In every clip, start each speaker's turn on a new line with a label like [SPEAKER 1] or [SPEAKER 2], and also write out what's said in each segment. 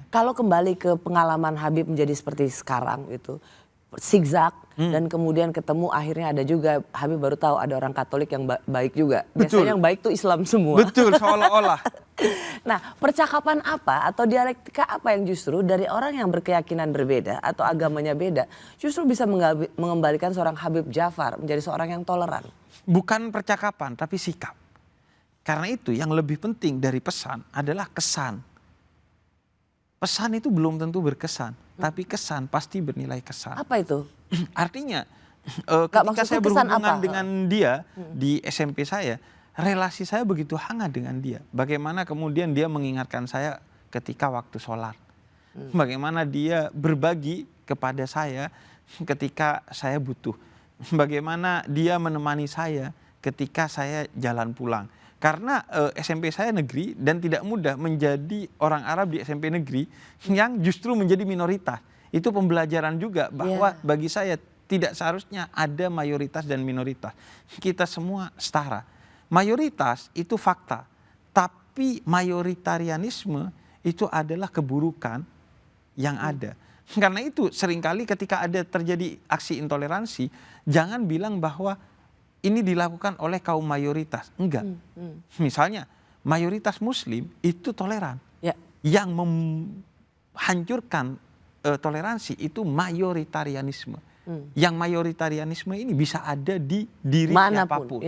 [SPEAKER 1] Kalau kembali ke pengalaman Habib menjadi seperti sekarang itu, zigzag dan kemudian ketemu akhirnya ada juga Habib baru tahu ada orang Katolik yang baik juga. Biasanya yang baik tuh Islam semua.
[SPEAKER 2] Betul, seolah-olah.
[SPEAKER 1] Nah, percakapan apa atau dialektika apa yang justru dari orang yang berkeyakinan berbeda atau agamanya beda justru bisa mengembalikan seorang Habib Djafar menjadi seorang yang toleran?
[SPEAKER 2] Bukan percakapan, tapi sikap. Karena itu yang lebih penting dari pesan adalah kesan. Pesan itu belum tentu berkesan, tapi kesan pasti bernilai kesan.
[SPEAKER 1] Apa itu?
[SPEAKER 2] Artinya ketika saya berhubungan dengan dia di SMP saya, relasi saya begitu hangat dengan dia. Bagaimana kemudian dia mengingatkan saya ketika waktu sholat. Bagaimana dia berbagi kepada saya ketika saya butuh. Bagaimana dia menemani saya ketika saya jalan pulang. Karena SMP saya negeri dan tidak mudah menjadi orang Arab di SMP negeri yang justru menjadi minoritas. Itu pembelajaran juga bahwa bagi saya tidak seharusnya ada mayoritas dan minoritas. Kita semua setara. Mayoritas itu fakta, tapi mayoritarianisme itu adalah keburukan yang ada. Karena itu seringkali ketika ada terjadi aksi intoleransi, jangan bilang bahwa ini dilakukan oleh kaum mayoritas. Enggak. Misalnya mayoritas muslim itu toleran. Yang menghancurkan toleransi itu mayoritarianisme. Yang mayoritarianisme ini bisa ada di diri siapapun.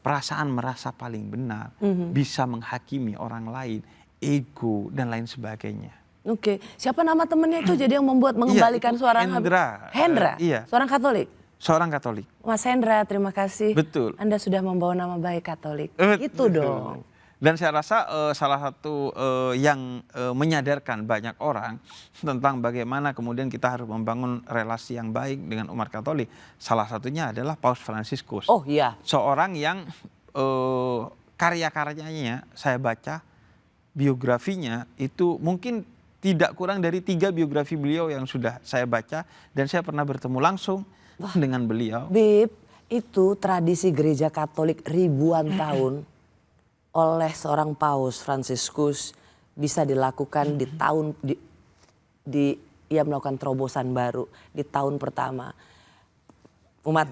[SPEAKER 2] Perasaan merasa paling benar, bisa menghakimi orang lain, ego dan lain sebagainya.
[SPEAKER 1] Oke, siapa nama temennya itu jadi yang membuat mengembalikan suara
[SPEAKER 2] Hendra.
[SPEAKER 1] Hendra, seorang Katolik.
[SPEAKER 2] Seorang Katolik.
[SPEAKER 1] Mas Hendra, terima kasih.
[SPEAKER 2] Betul.
[SPEAKER 1] Anda sudah membawa nama baik Katolik. Itu dong.
[SPEAKER 2] Dan saya rasa salah satu yang menyadarkan banyak orang tentang bagaimana kemudian kita harus membangun relasi yang baik dengan umat Katolik. Salah satunya adalah Paus Fransiskus.
[SPEAKER 1] Oh iya.
[SPEAKER 2] Seorang yang karya-karyanya saya baca, biografinya itu mungkin tidak kurang dari 3 biografi beliau yang sudah saya baca. Dan saya pernah bertemu langsung dengan beliau.
[SPEAKER 1] Bib, itu tradisi gereja Katolik ribuan tahun oleh seorang Paus Fransiskus bisa dilakukan di tahun ia melakukan terobosan baru di tahun pertama. Umat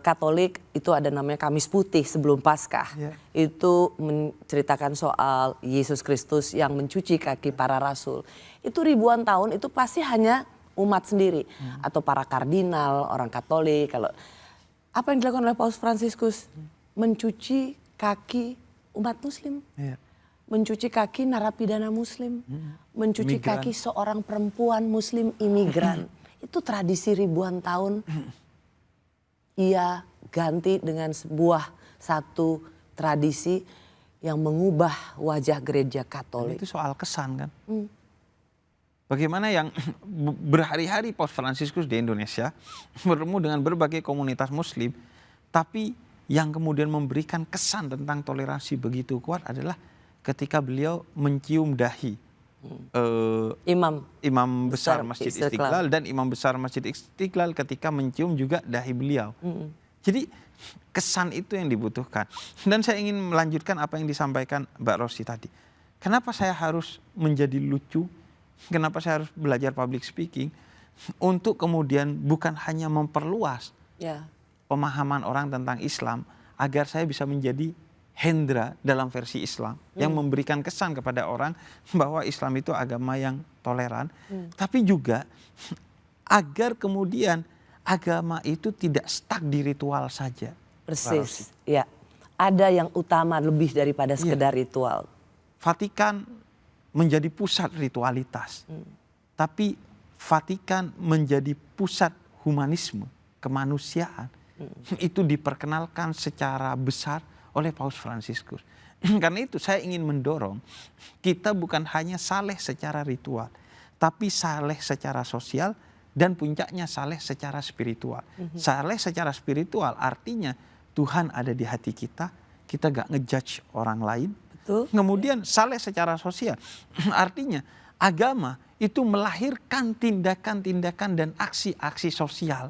[SPEAKER 1] Katolik itu ada namanya Kamis Putih sebelum Paskah. Itu menceritakan soal Yesus Kristus yang mencuci kaki para rasul. Itu ribuan tahun itu pasti hanya umat sendiri atau para kardinal, orang Katolik. Kalau apa yang dilakukan oleh Paus Fransiskus? Mencuci kaki umat Muslim, mencuci kaki narapidana Muslim, mencuci kaki seorang perempuan Muslim imigran. Itu tradisi ribuan tahun. Ia ganti dengan satu tradisi yang mengubah wajah gereja Katolik.
[SPEAKER 2] Dan itu soal kesan kan? Bagaimana yang berhari-hari Paus Fransiskus di Indonesia bertemu dengan berbagai komunitas Muslim, tapi yang kemudian memberikan kesan tentang toleransi begitu kuat adalah ketika beliau mencium dahi imam besar Masjid Istiqlal dan imam besar Masjid Istiqlal ketika mencium juga dahi beliau. Jadi kesan itu yang dibutuhkan. Dan saya ingin melanjutkan apa yang disampaikan Mbak Rosi tadi. Kenapa saya harus menjadi lucu? Kenapa saya harus belajar public speaking? Untuk kemudian bukan hanya memperluas pemahaman orang tentang Islam, agar saya bisa menjadi Hendra dalam versi Islam yang memberikan kesan kepada orang bahwa Islam itu agama yang toleran, tapi juga agar kemudian agama itu tidak stuck di ritual saja.
[SPEAKER 1] Persis, ya. Ada yang utama lebih daripada sekedar ritual.
[SPEAKER 2] Vatikan menjadi pusat ritualitas, tapi Vatikan menjadi pusat humanisme, kemanusiaan. Itu diperkenalkan secara besar oleh Paus Fransiskus. Karena itu saya ingin mendorong kita bukan hanya saleh secara ritual, tapi saleh secara sosial dan puncaknya saleh secara spiritual. Saleh secara spiritual artinya Tuhan ada di hati kita, kita gak ngejudge orang lain. Kemudian saleh secara sosial artinya agama itu melahirkan tindakan-tindakan dan aksi-aksi sosial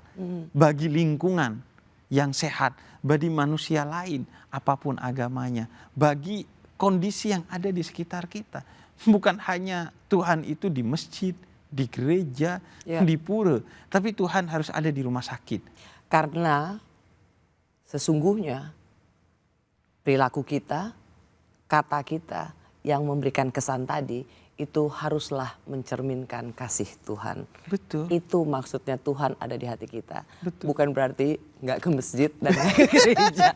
[SPEAKER 2] bagi lingkungan yang sehat, bagi manusia lain apapun agamanya, bagi kondisi yang ada di sekitar kita. bukan hanya Tuhan itu di masjid, di gereja, di pura, tapi Tuhan harus ada di rumah sakit.
[SPEAKER 1] Karena sesungguhnya perilaku kita, kata kita yang memberikan kesan tadi itu haruslah mencerminkan kasih Tuhan.
[SPEAKER 2] Betul.
[SPEAKER 1] Itu maksudnya Tuhan ada di hati kita.
[SPEAKER 2] Betul.
[SPEAKER 1] Bukan berarti nggak ke masjid dan nggak ke gereja.